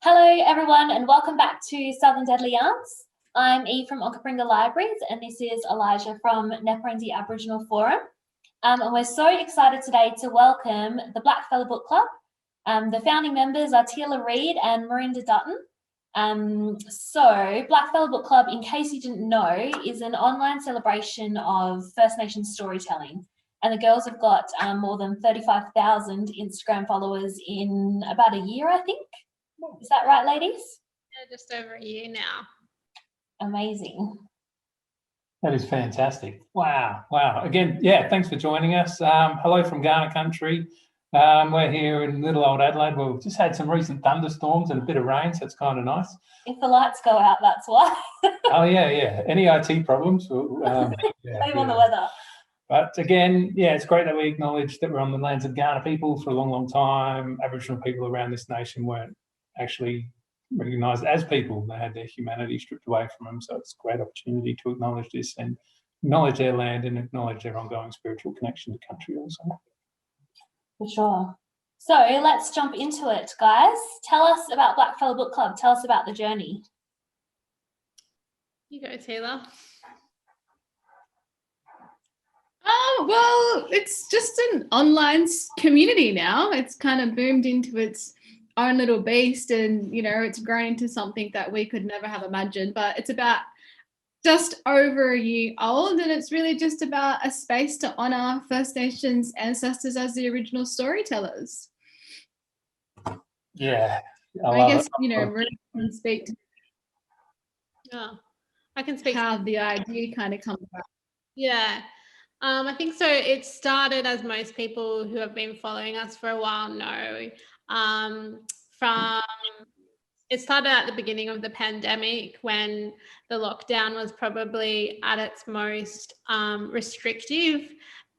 Hello everyone and welcome back to Southern Deadly Yarns. I'm Eve from Onkaparinga Libraries and this is Elijah from Neporendi Aboriginal Forum. And we're so excited today to welcome the Blackfulla Bookclub. The founding members are Tila Reid and Marinda Dutton. So Blackfulla Bookclub, in case you didn't know, is an online celebration of First Nations storytelling. And the girls have got more than 35,000 Instagram followers in about a year, I think. Is that right, ladies? Yeah, just over a year now. Amazing. That is fantastic. Wow. Again, yeah, thanks for joining us. Hello from Ghana country. We're here in little old Adelaide. We've just had some recent thunderstorms and a bit of rain, so it's kind of nice. If the lights go out, that's why. Oh, yeah. Any IT problems? Blame on the weather. But again, yeah, it's great that we acknowledge that we're on the lands of Ghana people for a long, long time. Aboriginal people around this nation weren't actually recognised as people. They had their humanity stripped away from them. So it's a great opportunity to acknowledge this and acknowledge their land and acknowledge their ongoing spiritual connection to country also. For sure. So let's jump into it, guys. Tell us about Blackfulla Book Club. Tell us about the journey. You go, Taylor. Oh, well, it's just an online community now. It's kind of boomed into its own little beast and, you know, it's grown into something that we could never have imagined. But it's about just over a year old and it's really just about a space to honour First Nations ancestors as the original storytellers. Yeah. I guess, you know, really can speak to I can speak how the idea kind of comes about. Yeah. I think so. It started, as most people who have been following us for a while know, it started at the beginning of the pandemic when the lockdown was probably at its most restrictive,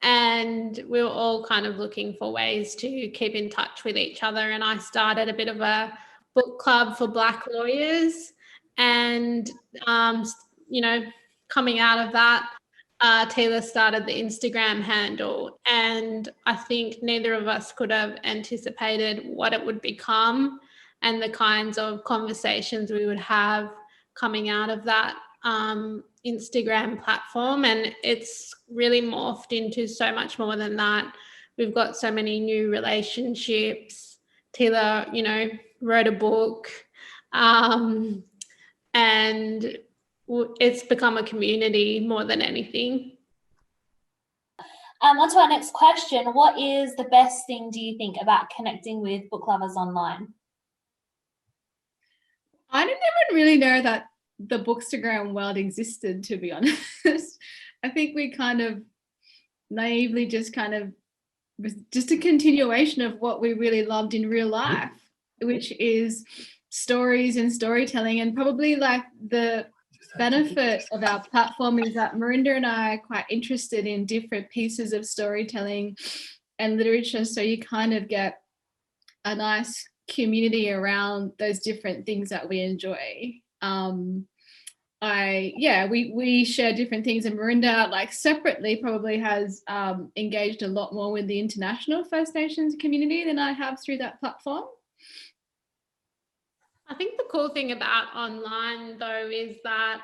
and we were all kind of looking for ways to keep in touch with each other. And I started a bit of a book club for Black lawyers, and you know, coming out of that, Taylor started the Instagram handle, and I think neither of us could have anticipated what it would become and the kinds of conversations we would have coming out of that Instagram platform. And it's really morphed into so much more than that. We've got so many new relationships. Taylor, you know, wrote a book, and it's become a community more than anything. On to our next question. What is the best thing, do you think, about connecting with book lovers online? I didn't even really know that the Bookstagram world existed, to be honest. I think we kind of naively just was just a continuation of what we really loved in real life, which is stories and storytelling. And probably like the benefit of our platform is that Marinda and I are quite interested in different pieces of storytelling and literature, so you kind of get a nice community around those different things that we enjoy. We share different things, and Marinda, like separately, probably has engaged a lot more with the international First Nations community than I have through that platform. I think the cool thing about online, though, is that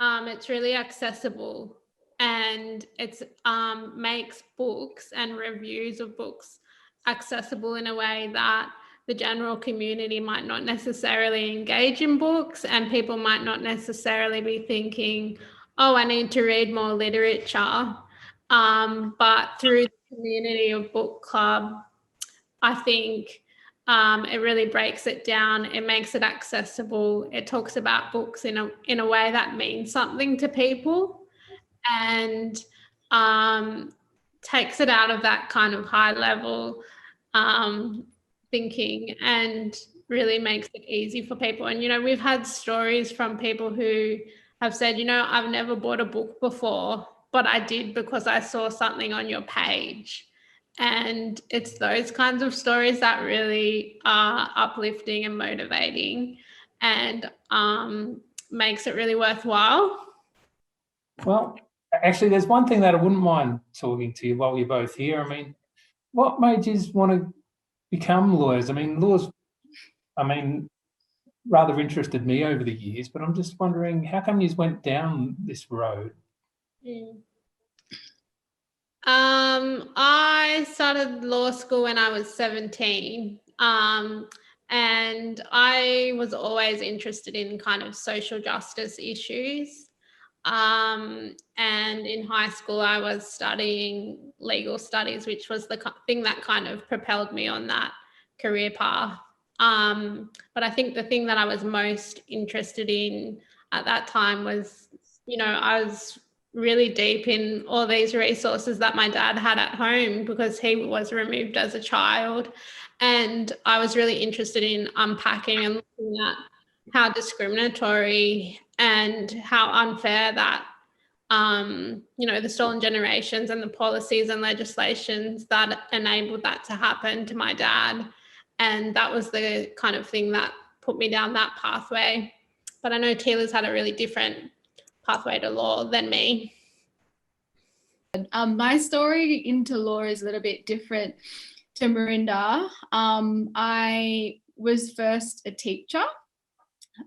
it's really accessible, and it makes books and reviews of books accessible in a way that the general community might not necessarily engage in books, and people might not necessarily be thinking, oh, I need to read more literature. But through the community of book club, I think it really breaks it down. It makes it accessible. It talks about books in a way that means something to people, and takes it out of that kind of high level thinking and really makes it easy for people. And, you know, we've had stories from people who have said, you know, I've never bought a book before, but I did because I saw something on your page. And it's those kinds of stories that really are uplifting and motivating, and makes it really worthwhile. Well, actually, there's one thing that I wouldn't mind talking to you while you're both here. I mean, what made you want to become lawyers? I mean, rather interested me over the years, but I'm just wondering, how come you went down this road? I started law school when I was 17. And I was always interested in kind of social justice issues. And in high school, I was studying legal studies, which was the thing that kind of propelled me on that career path. But I think the thing that I was most interested in at that time was, I was really deep in all these resources that my dad had at home because he was removed as a child. And I was really interested in unpacking and looking at how discriminatory and how unfair that, the stolen generations and the policies and legislations that enabled that to happen to my dad. And that was the kind of thing that put me down that pathway. But I know Tila's had a really different pathway to law than me. My story into law is a little bit different to Marinda. I was first a teacher,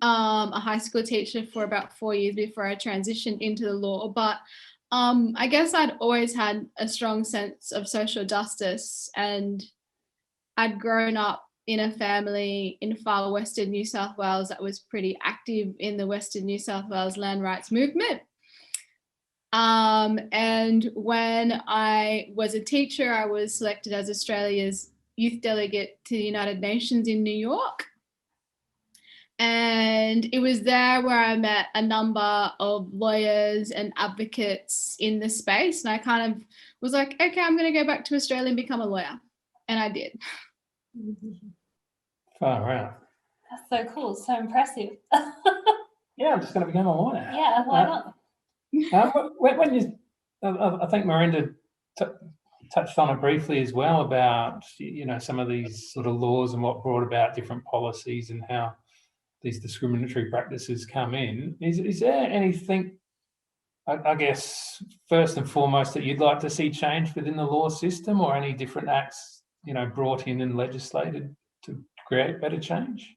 a high school teacher for about 4 years before I transitioned into the law. But I guess I'd always had a strong sense of social justice, and I'd grown up in a family in far western New South Wales that was pretty active in the Western New South Wales land rights movement. And when I was a teacher, I was selected as Australia's youth delegate to the United Nations in New York. And it was there where I met a number of lawyers and advocates in the space. And I kind of was like, okay, I'm going to go back to Australia and become a lawyer. And I did. Far out. That's so cool. So impressive. Yeah, I'm just going to become a lawyer. Yeah, why not? When you, I think Marinda touched on it briefly as well about, some of these sort of laws and what brought about different policies and how these discriminatory practices come in. Is there anything, I guess, first and foremost, that you'd like to see changed within the law system, or any different acts, brought in and legislated to create better change?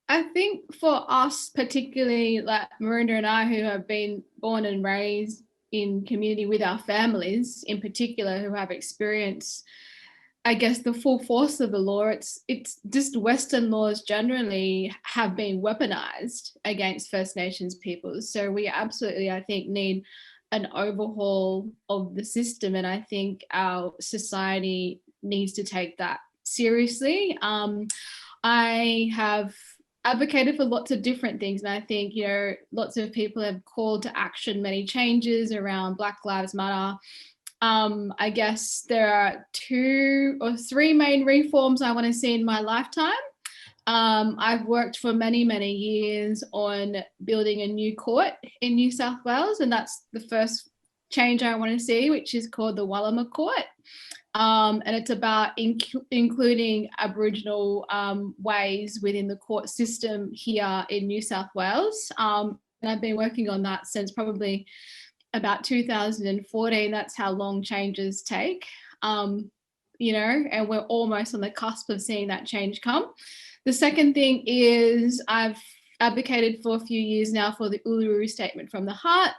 I think for us, particularly like Marinda and I, who have been born and raised in community with our families in particular, who have experienced, I guess, the full force of the law, it's just Western laws generally have been weaponized against First Nations peoples. So we absolutely, I think, need an overhaul of the system. And I think our society needs to take that seriously. I have advocated for lots of different things, and I think lots of people have called to action many changes around Black Lives Matter. I guess there are 2 or 3 main reforms I want to see in my lifetime. I've worked for many years on building a new court in New South Wales, and that's the first change I want to see, which is called the Wallama Court. And it's about including Aboriginal ways within the court system here in New South Wales. And I've been working on that since probably about 2014. That's how long changes take, and we're almost on the cusp of seeing that change come. The second thing is I've advocated for a few years now for the Uluru Statement from the Heart.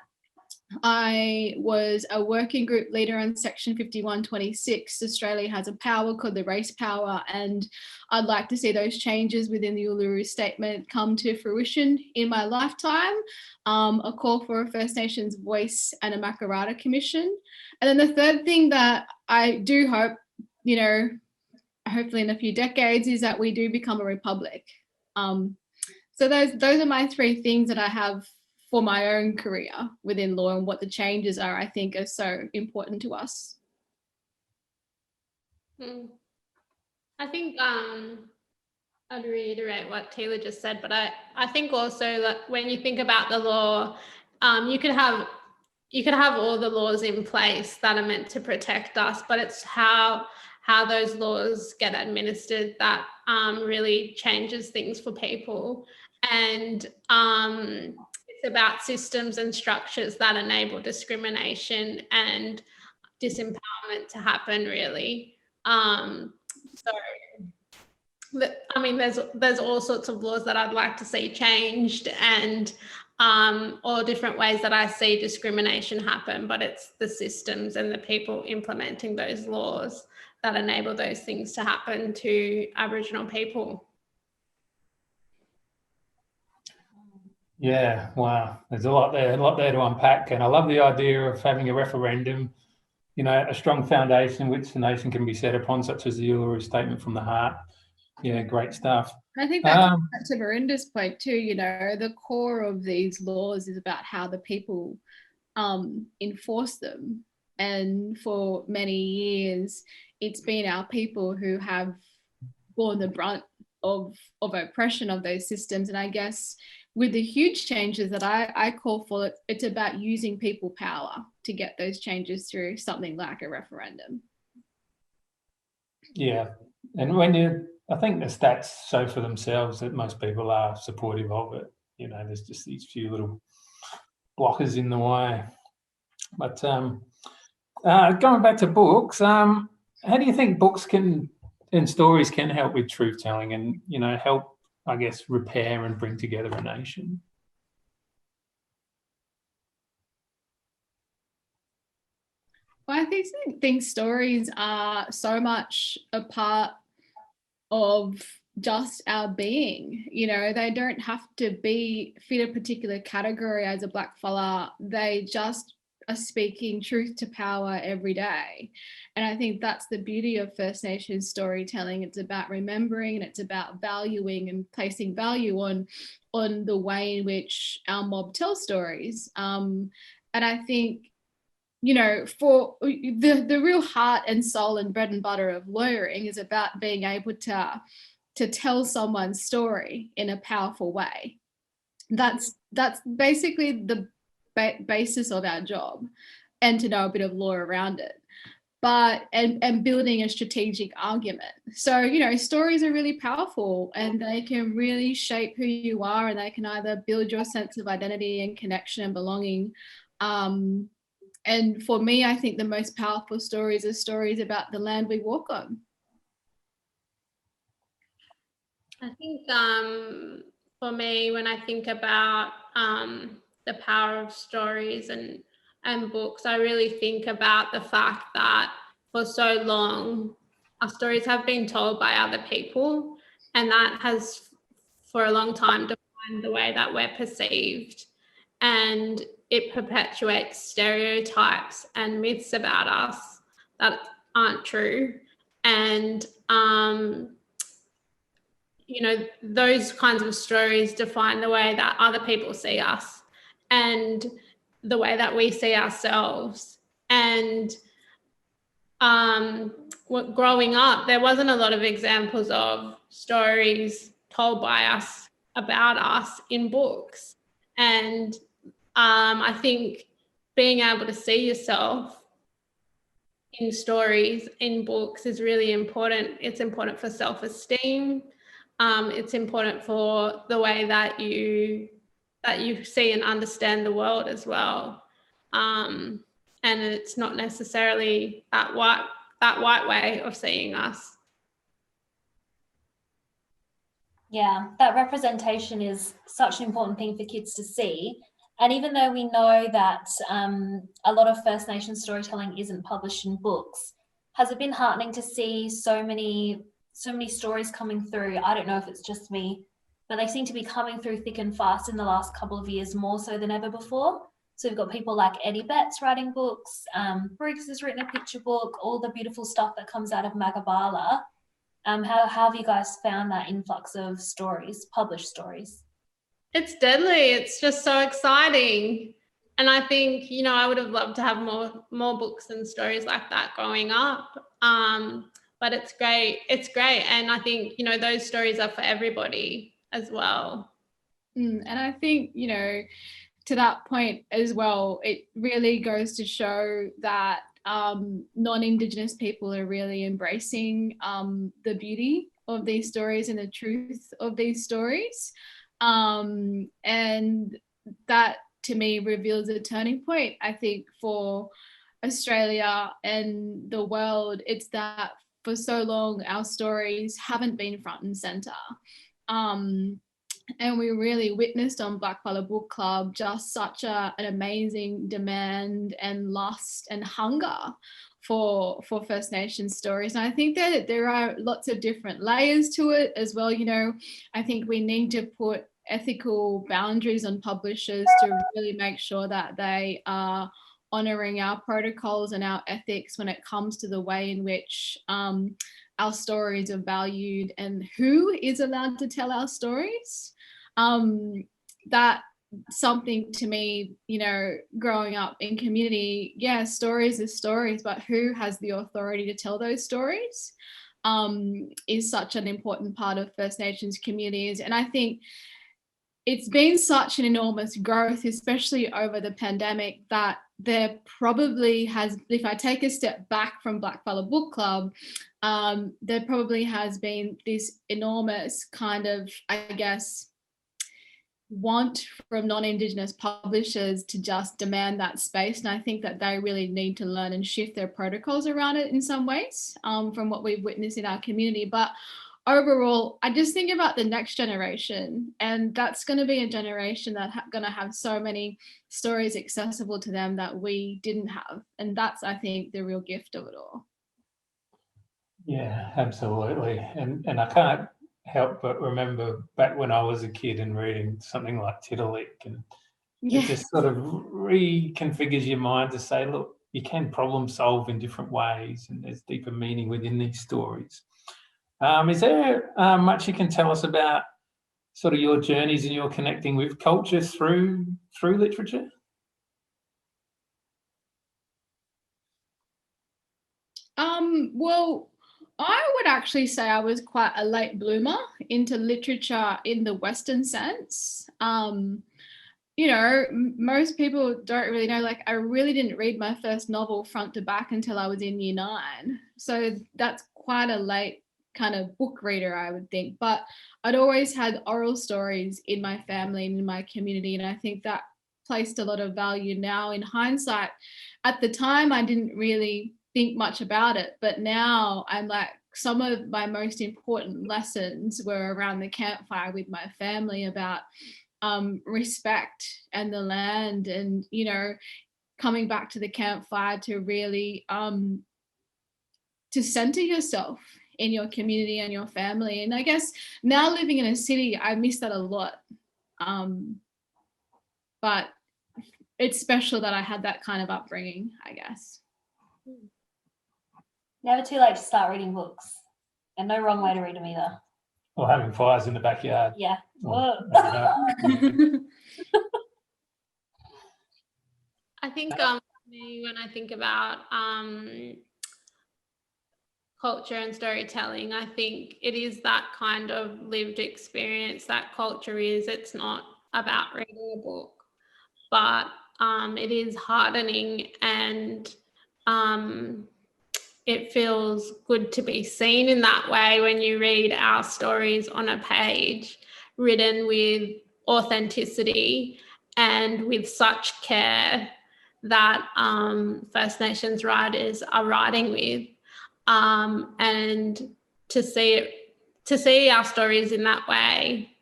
I was a working group leader on Section 5126. Australia has a power called the race power, and I'd like to see those changes within the Uluru Statement come to fruition in my lifetime. A call for a First Nations voice and a Makarrata Commission. And then the third thing that I do hope, hopefully in a few decades, is that we do become a republic. So those are my 3 things that I have for my own career within law, and what the changes are, I think, are so important to us. I think I'd reiterate what Taylor just said, but I think also that when you think about the law, you could have all the laws in place that are meant to protect us, but it's how those laws get administered that really changes things for people. And it's about systems and structures that enable discrimination and disempowerment to happen, really. So I mean, there's all sorts of laws that I'd like to see changed, and all different ways that I see discrimination happen, but it's the systems and the people implementing those laws that enable those things to happen to Aboriginal people. Yeah, wow. There's a lot there to unpack. And I love the idea of having a referendum, you know, a strong foundation which the nation can be set upon, such as the Uluru Statement from the Heart. Yeah, great stuff. I think that's to Miranda's point too, you know, the core of these laws is about how the people enforce them. And for many years, it's been our people who have borne the brunt of oppression of those systems. And I guess with the huge changes that I call for, it's about using people power to get those changes through something like a referendum. Yeah, and I think the stats show for themselves that most people are supportive of it. You know, there's just these few little blockers in the way. But going back to books, how do you think books and stories can help with truth telling and, you know, help, I guess, repair and bring together a nation? Well, I think stories are so much a part of just our being. You know, they don't have to fit a particular category as a blackfella. They just are speaking truth to power every day. And I think that's the beauty of First Nations storytelling. It's about remembering, and it's about valuing and placing value on the way in which our mob tells stories. And I think, you know, for the real heart and soul and bread and butter of lawyering is about being able to tell someone's story in a powerful way. That's basically the basis of our job, and to know a bit of law around it, but and building a strategic argument. So, you know, stories are really powerful, and they can really shape who you are, and they can either build your sense of identity and connection and belonging. And for me, I think the most powerful stories are stories about the land we walk on. I think for me, when I think about the power of stories and books, I really think about the fact that for so long, our stories have been told by other people, and that has for a long time defined the way that we're perceived. And it perpetuates stereotypes and myths about us that aren't true. And, you know, those kinds of stories define the way that other people see us and the way that we see ourselves. And growing up, there wasn't a lot of examples of stories told by us about us in books. And I think being able to see yourself in stories, in books, is really important. It's important for self-esteem. It's important for the way that you see and understand the world as well. And it's not necessarily that white way of seeing us. Yeah, that representation is such an important thing for kids to see. And even though we know that a lot of First Nation storytelling isn't published in books, has it been heartening to see so many stories coming through? I don't know if it's just me, but they seem to be coming through thick and fast in the last couple of years, more so than ever before. So we've got people like Eddie Betts writing books, Briggs has written a picture book, all the beautiful stuff that comes out of Magabala. How have you guys found that influx of stories, published stories? It's deadly. It's just so exciting. And I think, you know, I would have loved to have more books and stories like that growing up. But it's great. It's great. And I think, you know, those stories are for everybody as well. And I think, you know, to that point as well, it really goes to show that non-Indigenous people are really embracing the beauty of these stories and the truth of these stories. And that, to me, reveals a turning point, I think, for Australia and the world. It's that for so long our stories haven't been front and center. And we really witnessed on Blackfulla Book Club just such an amazing demand and lust and hunger for First Nations stories. And I think that there are lots of different layers to it as well. You know, I think we need to put ethical boundaries on publishers to really make sure that they are honouring our protocols and our ethics when it comes to the way in which our stories are valued and who is allowed to tell our stories. That something to me, you know, growing up in community, yeah, stories are stories, but who has the authority to tell those stories is such an important part of First Nations communities. And I think it's been such an enormous growth, especially over the pandemic, that there probably has, if I take a step back from Blackfulla Book Club, there probably has been this enormous kind of, I guess, want from non-Indigenous publishers to just demand that space. And I think that they really need to learn and shift their protocols around it in some ways, from what we've witnessed in our community. But overall, I just think about the next generation, and that's going to be a generation that's going to have so many stories accessible to them that we didn't have. And that's, I think, the real gift of it all. Yeah, absolutely. And I can't help but remember back when I was a kid and reading something like Tiddalik, and it just sort of reconfigures your mind to say, look, you can problem solve in different ways, and there's deeper meaning within these stories. Is there much you can tell us about sort of your journeys and your connecting with culture through literature? Well, I would actually say I was quite a late bloomer into literature in the Western sense. You know, most people don't really know, like, I really didn't read my first novel front to back until I was in year 9. So that's quite a late kind of book reader, I would think. But I'd always had oral stories in my family and in my community. And I think that placed a lot of value now in hindsight. At the time, I didn't really think much about it, but now I'm like, some of my most important lessons were around the campfire with my family about respect and the land, and, you know, coming back to the campfire to really to center yourself in your community and your family. And I guess now living in a city, I miss that a lot. But it's special that I had that kind of upbringing, I guess. Never too late to start reading books, and no wrong way to read them either. Or having fires in the backyard. Yeah. Or, I think me, when I think about culture and storytelling, I think it is that kind of lived experience that culture is. It's not about reading a book, but it is hardening, and it feels good to be seen in that way when you read our stories on a page, written with authenticity and with such care that First Nations writers are writing with, and to see our stories in that way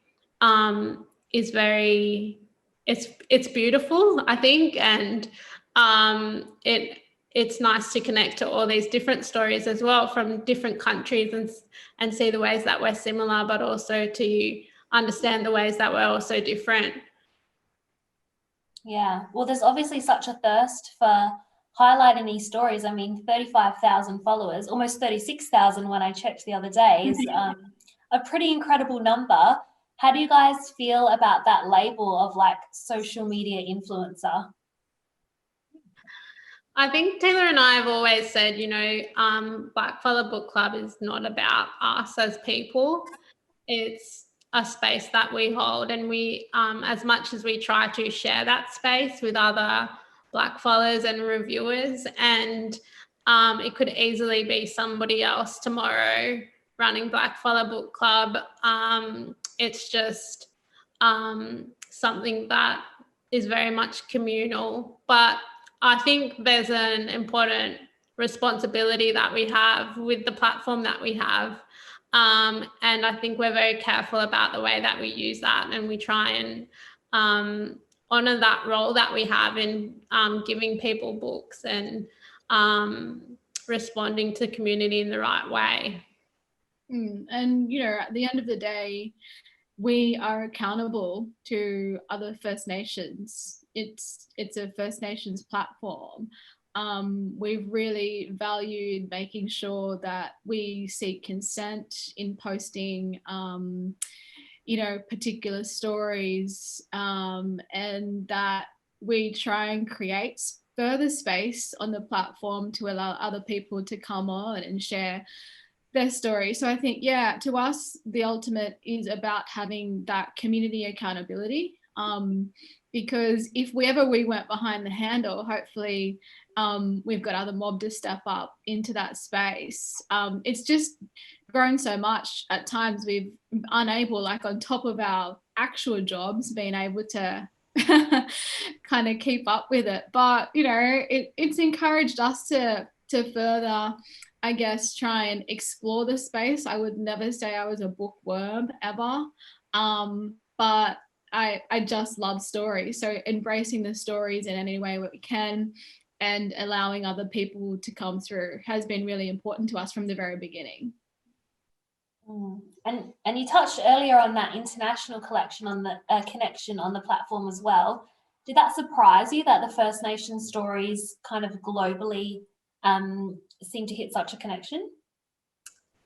is very, it's beautiful, I think, and it's nice to connect to all these different stories as well from different countries, and see the ways that we're similar, but also to understand the ways that we're also different. Yeah, well, there's obviously such a thirst for highlighting these stories. I mean, 35,000 followers, almost 36,000 when I checked the other day, is a pretty incredible number. How do you guys feel about that label of like social media influencer? I think Taylor and I have always said, you know, Blackfulla Book Club is not about us as people. It's a space that we hold, and we, as much as we try to share that space with other Blackfullas and reviewers, and it could easily be somebody else tomorrow running Blackfulla Book Club. It's just something that is very much communal, but I think there's an important responsibility that we have with the platform that we have. And I think we're very careful about the way that we use that, and we try and honour that role that we have in giving people books and responding to the community in the right way. And, you know, at the end of the day, we are accountable to other First Nations. It's a First Nations platform. We've really valued making sure that we seek consent in posting, you know, particular stories, and that we try and create further space on the platform to allow other people to come on and share their story. So I think, yeah, to us, the ultimate is about having that community accountability, because if we went behind the handle, hopefully we've got other mob to step up into that space. It's just grown so much at times we've unable, like on top of our actual jobs, being able to kind of keep up with it. But, you know, it's encouraged us to further, I guess, try and explore the space. I would never say I was a bookworm ever, but I just love stories. So embracing the stories in any way we can and allowing other people to come through has been really important to us from the very beginning. And you touched earlier on that international collection on the connection on the platform as well. Did that surprise you that the First Nations stories kind of globally seem to hit such a connection?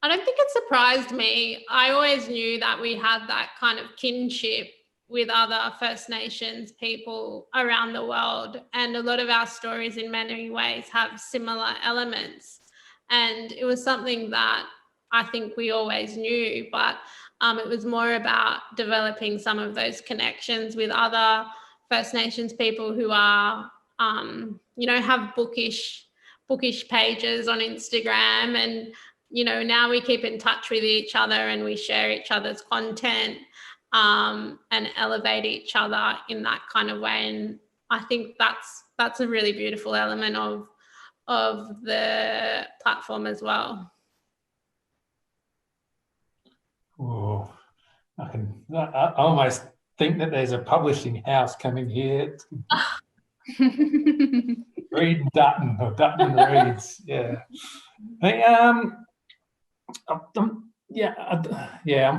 I don't think it surprised me. I always knew that we had that kind of kinship with other First Nations people around the world, and a lot of our stories in many ways have similar elements, and it was something that I think we always knew, but it was more about developing some of those connections with other First Nations people who are, you know, have bookish pages on Instagram, and, you know, now we keep in touch with each other and we share each other's content and elevate each other in that kind of way. And I think that's a really beautiful element of the platform as well. Oh, I almost think that there's a publishing house coming here. Reed Dutton or Dutton Reads, yeah.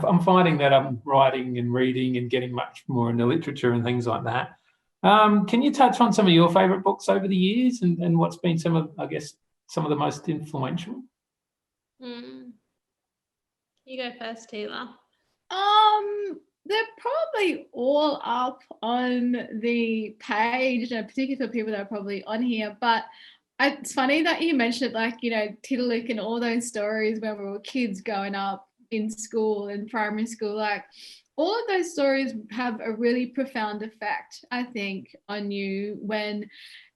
I'm finding that I'm writing and reading and getting much more into literature and things like that. Can you touch on some of your favourite books over the years and what's been some of the most influential? You go first, Taylor. They're probably all up on the page, particularly for people that are probably on here. But it's funny that you mentioned, like, you know, Tiddalik and all those stories when we were kids growing up in school and primary school. Like, all of those stories have a really profound effect, I think, on you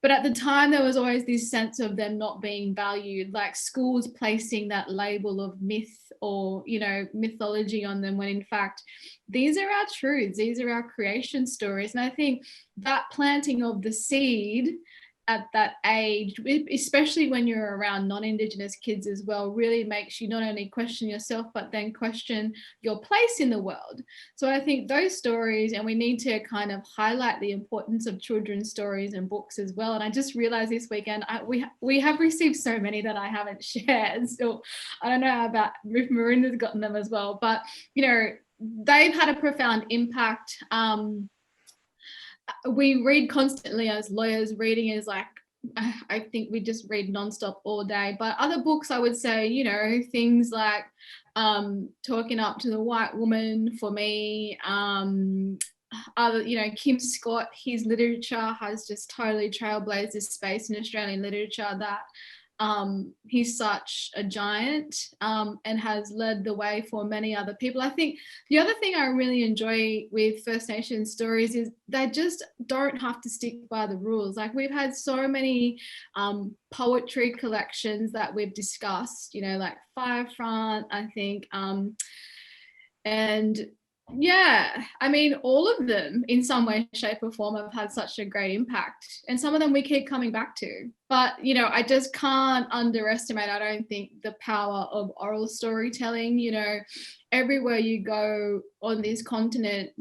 but at the time there was always this sense of them not being valued, like schools placing that label of myth or, you know, mythology on them, when in fact these are our truths, these are our creation stories. And I think that planting of the seed at that age, especially when you're around non-Indigenous kids as well, really makes you not only question yourself, but then question your place in the world. So I think those stories, and we need to kind of highlight the importance of children's stories and books as well. And I just realized this weekend, we have received so many that I haven't shared. So I don't know about if Marinda's gotten them as well, but, you know, they've had a profound impact. We read constantly as lawyers. Reading is like, I think we just read nonstop all day. But other books, I would say, you know, things like Talking Up to the White Woman for me. Other, you know, Kim Scott, his literature has just totally trailblazed this space in Australian literature, that he's such a giant and has led the way for many other people. I think the other thing I really enjoy with First Nations stories is they just don't have to stick by the rules. Like, we've had so many poetry collections that we've discussed, you know, like Firefront, I think, and Yeah, I mean, all of them in some way, shape, or form have had such a great impact. And some of them we keep coming back to. But, you know, I just can't underestimate, I don't think, the power of oral storytelling. You know, everywhere you go on this continent,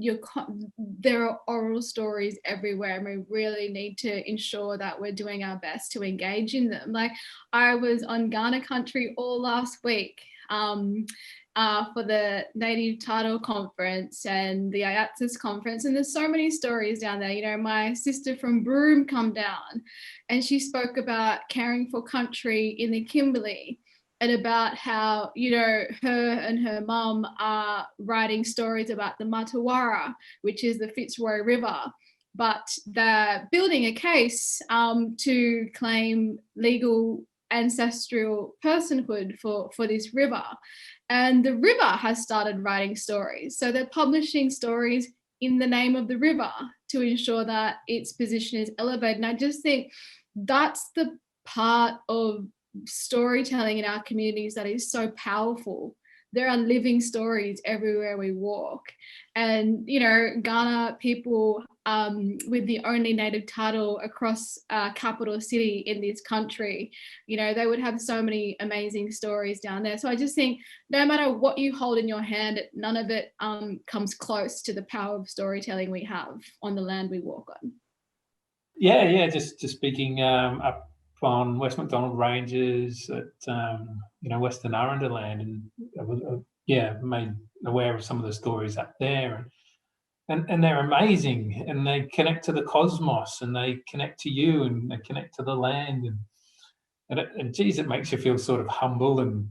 there are oral stories everywhere. And we really need to ensure that we're doing our best to engage in them. Like, I was on Ghana country all last week. For the Native Title Conference and the IATSIS conference. And there's so many stories down there. You know, my sister from Broome come down and she spoke about caring for country in the Kimberley and about how, you know, her and her mum are writing stories about the Matawara, which is the Fitzroy River. But they're building a case to claim legal ancestral personhood for this river. And the river has started writing stories. So they're publishing stories in the name of the river to ensure that its position is elevated. And I just think that's the part of storytelling in our communities that is so powerful. There are living stories everywhere we walk. And, you know, Ghana people with the only native title across capital city in this country, you know, they would have so many amazing stories down there. So I just think no matter what you hold in your hand, none of it comes close to the power of storytelling we have on the land we walk on. Yeah, just speaking up on West Macdonald Ranges at you know, Western Arundel land, and I was made aware of some of the stories up there, and they're amazing, and they connect to the cosmos, and they connect to you, and they connect to the land, and geez, it makes you feel sort of humble and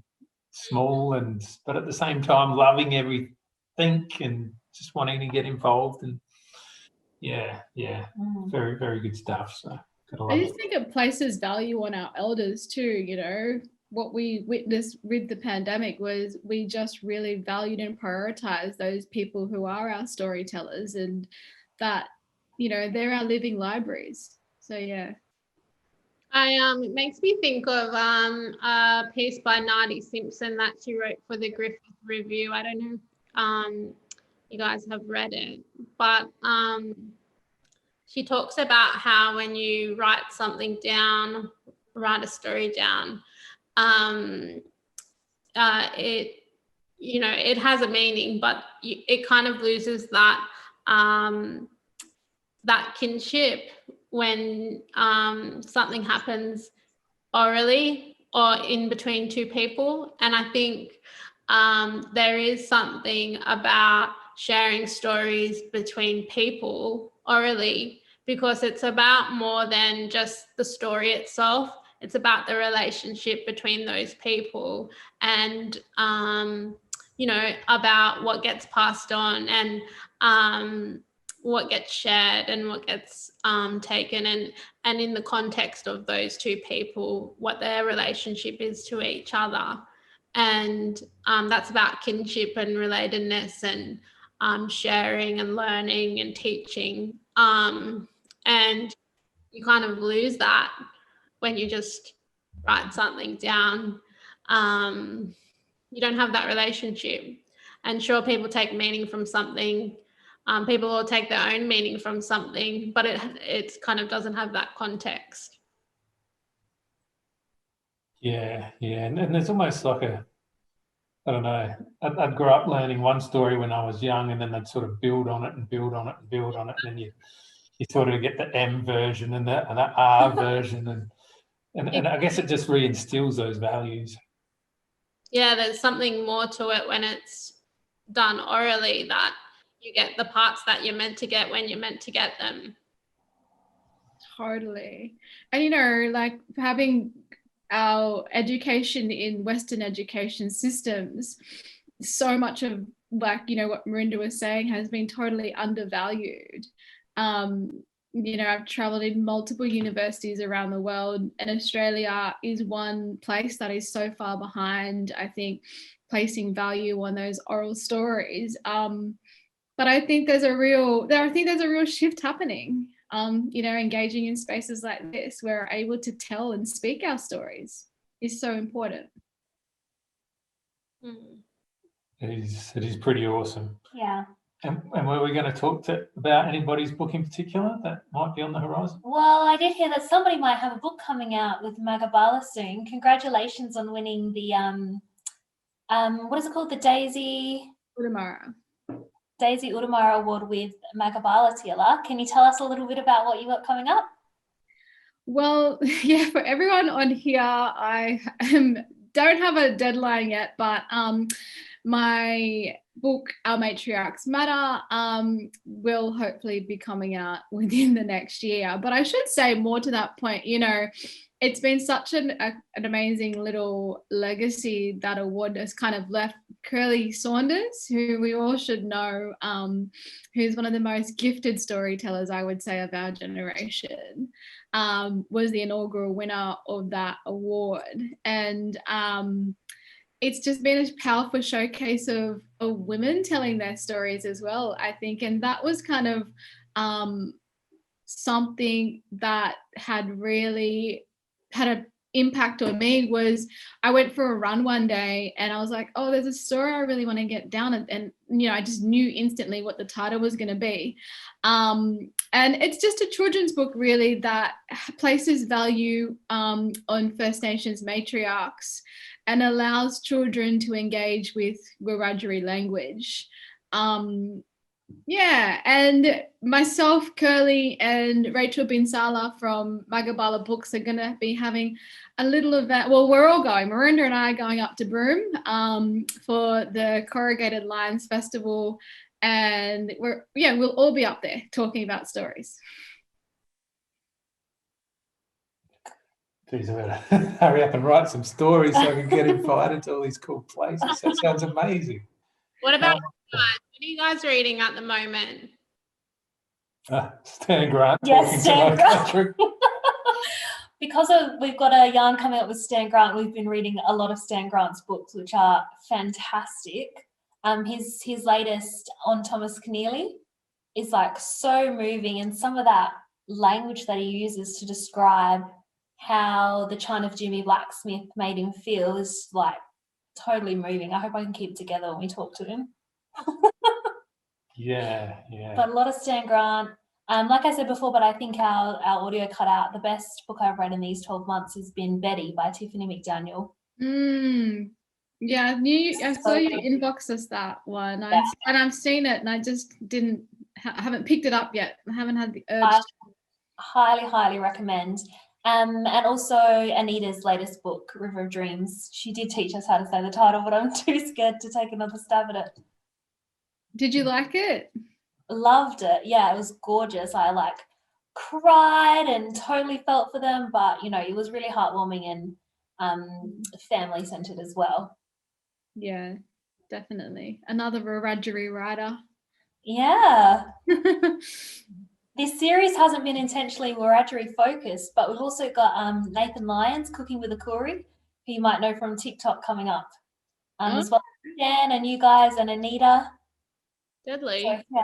small, but at the same time loving everything and just wanting to get involved, and very, very good stuff. So I just think it places value on our elders too. You know, what we witnessed with the pandemic was we just really valued and prioritized those people who are our storytellers, and that, you know, they're our living libraries. So yeah. It makes me think of a piece by Nadi Simpson that she wrote for the Griffith Review. I don't know if you guys have read it, but she talks about how when you write something down, write a story down, it, you know, it has a meaning, but it kind of loses that that kinship when something happens orally or in between two people. And I think there is something about sharing stories between people orally, because it's about more than just the story itself. It's about the relationship between those people, and you know, about what gets passed on, and what gets shared, and what gets taken, and in the context of those two people, what their relationship is to each other. And that's about kinship and relatedness, and sharing and learning and teaching. And you kind of lose that when you just write something down. You don't have that relationship. And sure, people take meaning from something. People will take their own meaning from something, but it kind of doesn't have that context. Yeah, and there's almost like I don't know, I'd grow up learning one story when I was young, and then they'd sort of build on it and build on it and build on it, and then you sort of get the M version and the R version, and I guess it just reinstills those values. Yeah, there's something more to it when it's done orally, that you get the parts that you're meant to get when you're meant to get them. Totally. And, you know, like having our education in Western education systems, so much of, like, you know, what Marinda was saying has been totally undervalued. You know, I've traveled in multiple universities around the world, and Australia is one place that is so far behind, I think, placing value on those oral stories. But I think there's a real shift happening. You know, engaging in spaces like this, where we're able to tell and speak our stories is so important. It is pretty awesome. Yeah. And were we going to talk about anybody's book in particular that might be on the horizon? Well, I did hear that somebody might have a book coming out with Magabala soon. Congratulations on winning the what is it called? The Daisy Udamara Award with Magabala, Tila. Can you tell us a little bit about what you got coming up? Well, yeah, for everyone on here, I don't have a deadline yet, but my book, Our Matriarchs Matter, will hopefully be coming out within the next year. But I should say more to that point, you know, it's been such an amazing little legacy that award has kind of left. Curly Saunders, who we all should know, who's one of the most gifted storytellers, I would say, of our generation, was the inaugural winner of that award. And it's just been a powerful showcase of women telling their stories as well, I think. And that was kind of something that had really had an impact on me. Was I went for a run one day and I was like, oh, there's a story I really want to get down, and you know, I just knew instantly what the title was going to be. And it's just a children's book really that places value on First Nations matriarchs and allows children to engage with Wiradjuri language. Yeah, and myself, Curly, and Rachel Binsala from Magabala Books are going to be having a little event. Well, we're all going. Miranda and I are going up to Broome for the Corrugated Lions Festival, and we'll all be up there talking about stories. Geez, I better hurry up and write some stories so I can get invited to all these cool places. That sounds amazing. What about you guys? What are you guys reading at the moment? Stan Grant. Yes, Stan Grant. Country. Because we've got a yarn coming up with Stan Grant, we've been reading a lot of Stan Grant's books, which are fantastic. His latest on Thomas Keneally is like so moving, and some of that language that he uses to describe how the chant of Jimmy Blacksmith made him feel is like totally moving. I hope I can keep it together when we talk to him. Yeah. But a lot of Stan Grant. Like I said before, but I think our audio cut out. The best book I've read in these 12 months has been Betty by Tiffany McDaniel. Yeah, I saw you inbox us that one, and I've seen it, and I just haven't picked it up yet. I haven't had the urge. Highly recommend. And also Anita's latest book, River of Dreams. She did teach us how to say the title, but I'm too scared to take another stab at it. Did you like it? Loved it. Yeah, it was gorgeous. I cried and totally felt for them, but you know, it was really heartwarming and family centered as well. Yeah, definitely. Another Wiradjuri writer. Yeah. This series hasn't been intentionally Wiradjuri focused, but we've also got Nathan Lyons, Cooking with a Koori, who you might know from TikTok, coming up. As well as Dan and you guys and Anita. Deadly. So, yeah.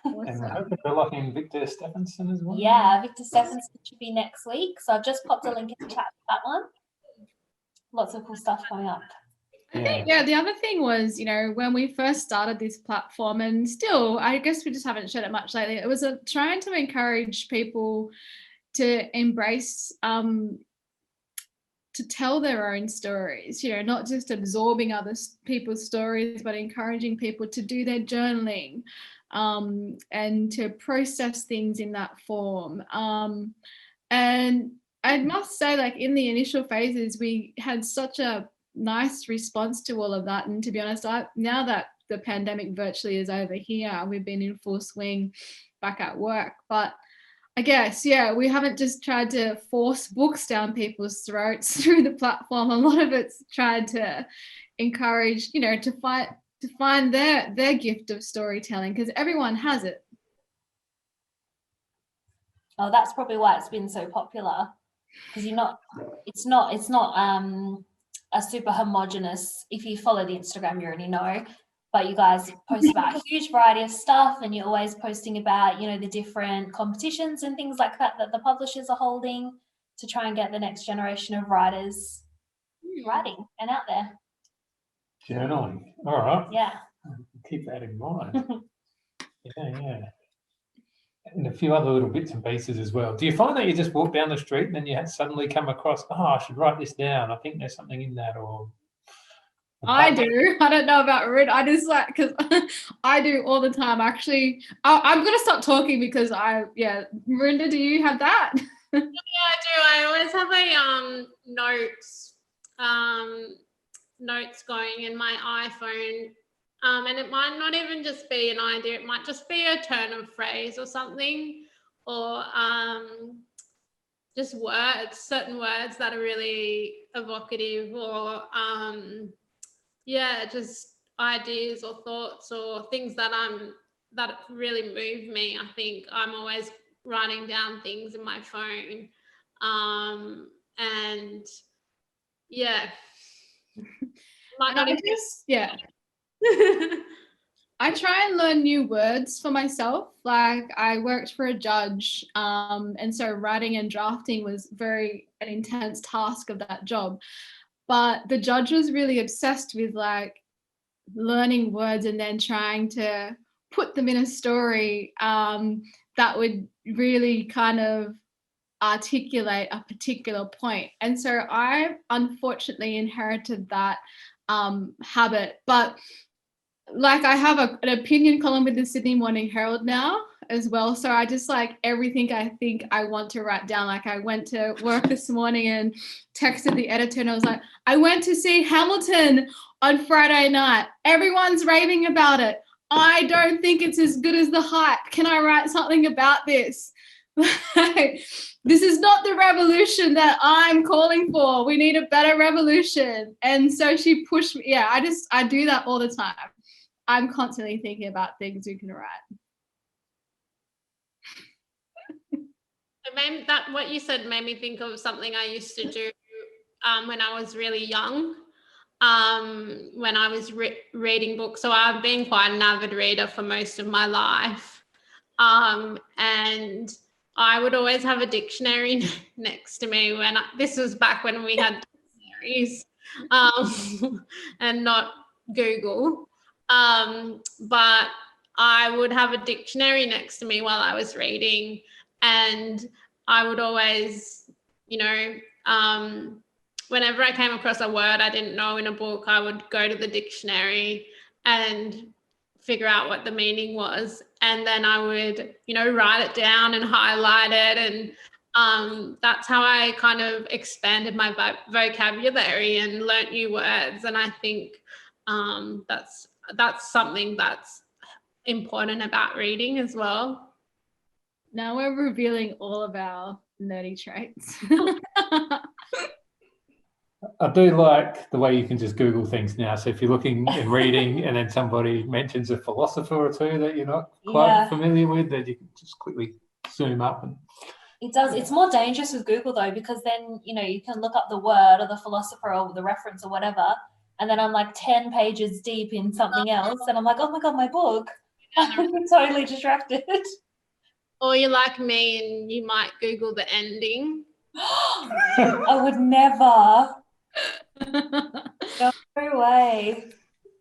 And we're hoping we're locking Victor Stephenson as well. Yeah, Victor Stephenson should be next week. So I've just popped a link in the chat for that one. Lots of cool stuff coming up. I think, the other thing was, you know, when we first started this platform, and still, I guess we just haven't shared it much lately, it was trying to encourage people to embrace, to tell their own stories, you know, not just absorbing other people's stories, but encouraging people to do their journaling and to process things in that form. And I must say, like, in the initial phases, we had such a nice response to all of that. And to be honest, now that the pandemic virtually is over here, we've been in full swing back at work. But I guess, we haven't just tried to force books down people's throats through the platform. A lot of it's tried to encourage, you know, to find their gift of storytelling, because everyone has it. Oh, that's probably why it's been so popular, because it's not a super homogenous. If you follow the Instagram, you already know, but you guys post about a huge variety of stuff, and you're always posting about, you know, the different competitions and things like that the publishers are holding to try and get the next generation of writers writing and out there. Journaling. All right. Yeah. Keep that in mind. Yeah. And a few other little bits and pieces as well. Do you find that you just walk down the street and then you suddenly come across, I should write this down. I think there's something in that, or I do. I don't know about Ruth. I just like, because I do all the time. Actually, I'm going to stop talking because Marinda, do you have that? Yeah, I do. I always have a notes going in my iPhone. And it might not even just be an idea. It might just be a turn of phrase or something, or just words, certain words that are really evocative, or just ideas or thoughts or things that really move me. I think I'm always writing down things in my phone, and yeah, might not even. I try and learn new words for myself. Like, I worked for a judge, and so writing and drafting was an intense task of that job. But the judge was really obsessed with like learning words and then trying to put them in a story that would really kind of articulate a particular point. And so I unfortunately inherited that habit. But like, I have an opinion column with the Sydney Morning Herald now as well. So I just like everything I think I want to write down. Like, I went to work this morning and texted the editor and I was like, I went to see Hamilton on Friday night. Everyone's raving about it. I don't think it's as good as the hype. Can I write something about this? This is not the revolution that I'm calling for. We need a better revolution. And so she pushed me. Yeah, I do that all the time. I'm constantly thinking about things we can write. What you said made me think of something I used to do when I was really young, when I was reading books. So I've been quite an avid reader for most of my life, and I would always have a dictionary next to me this was back when we had dictionaries and not Google. But I would have a dictionary next to me while I was reading, and I would always, whenever I came across a word I didn't know in a book, I would go to the dictionary and figure out what the meaning was, and then I would, write it down and highlight it, and that's how I kind of expanded my vocabulary and learnt new words. And I think that's something that's important about reading as well. Now we're revealing all of our nerdy traits. I do like the way you can just Google things now. So if you're looking and reading and then somebody mentions a philosopher or two that you're not quite familiar with, then you can just quickly zoom up. And it does. It's more dangerous with Google though, because then, you can look up the word or the philosopher or the reference or whatever, and then I'm like 10 pages deep in something else and I'm like, oh my God, my book. I'm totally distracted. Or you're like me and you might Google the ending. I would never. No way.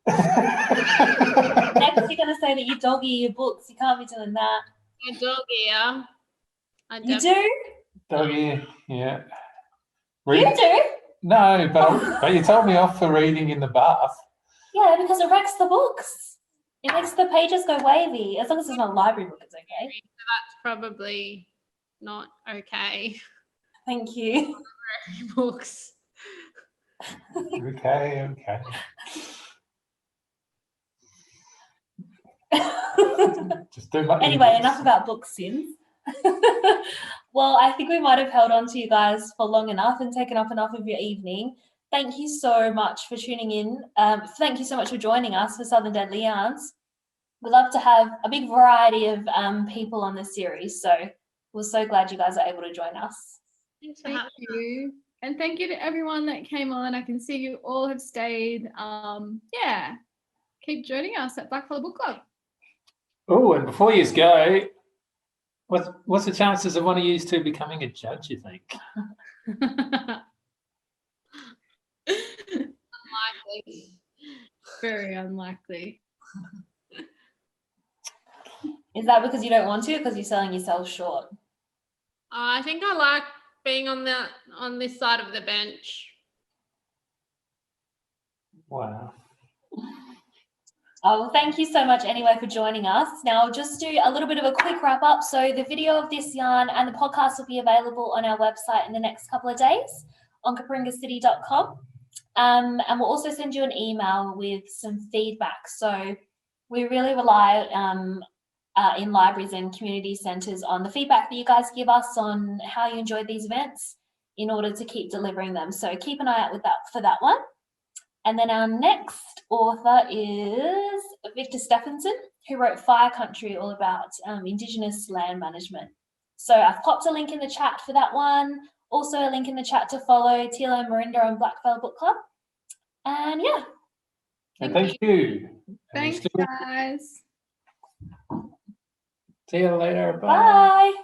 Next, you're going to say that you dog ear your books. You can't be doing that. I dog ear. You do? Dog ear, yeah. You do? No, but you told me off for reading in the bath. Yeah, because it wrecks the books. It makes the pages go wavy. As long as it's not a library book, it's okay. That's probably not okay. Thank you. Books. Okay. Just do my anyway, enough about book sins. Well, I think we might have held on to you guys for long enough and taken up enough of your evening. Thank you so much for tuning in. Thank you so much for joining us for Southern Deadly Yarns. We'd love to have a big variety of people on this series, so we're so glad you guys are able to join us. Thank you. And thank you to everyone that came on. I can see you all have stayed. Keep joining us at Blackfulla Bookclub. Oh, and before you go, what's the chances of one of you two becoming a judge, you think? Unlikely. Very unlikely. Is that because you don't want to, or because you're selling yourself short? I think I like being on this side of the bench. Wow. Oh, well, thank you so much anyway for joining us. Now I'll just do a little bit of a quick wrap up. So the video of this yarn and the podcast will be available on our website in the next couple of days, onkaparingacity.com. And we'll also send you an email with some feedback. So we really rely in libraries and community centres on the feedback that you guys give us on how you enjoyed these events in order to keep delivering them. So keep an eye out for that one. And then our next author is Victor Stephenson, who wrote Fire Country, all about Indigenous land management. So I've popped a link in the chat for that one. Also a link in the chat to follow Tila and Marinda on Blackfulla Bookclub. And yeah. Thank you. Thanks, guys. See you later. Bye. Bye.